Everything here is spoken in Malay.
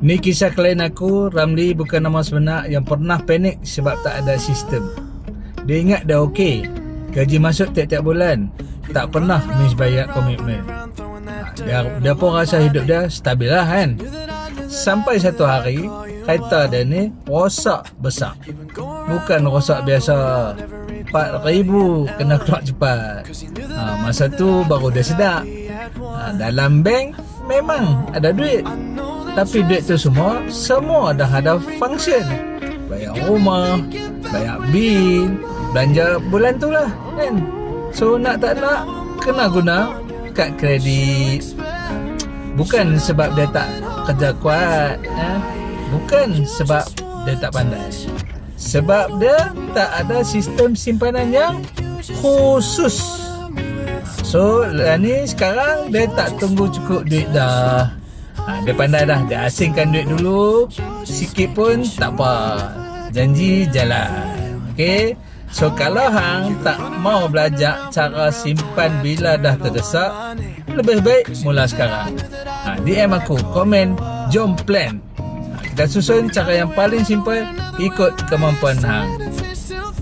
Ni kisah klien aku, Ramli bukan nama sebenar, yang pernah panik sebab tak ada sistem. Dia ingat dah okey, gaji masuk tiap-tiap bulan, tak pernah miss bayar komitmen. Dia pun rasa hidup dia stabil lah kan. Sampai satu hari, kereta dia ni rosak besar. Bukan rosak biasa, 4,000 kena keluar cepat. Masa tu baru dia sedar, dalam bank memang ada duit, tapi duit tu semua dah ada function. Bayar rumah, bayar bil, belanja bulan tu lah kan. So nak tak nak kena guna kad kredit. Bukan sebab dia tak kerja kuat, bukan sebab dia tak pandai, sebab dia tak ada sistem simpanan yang khusus. So ni sekarang dia tak tunggu cukup duit dah. Dia pandai dah, dia asingkan duit dulu, sikit pun tak apa, janji jalan. Okay, so kalau hang tak mau belajar cara simpan bila dah terdesak, lebih baik mula sekarang. DM aku, komen, jom plan. Kita susun cara yang paling simple, ikut kemampuan hang.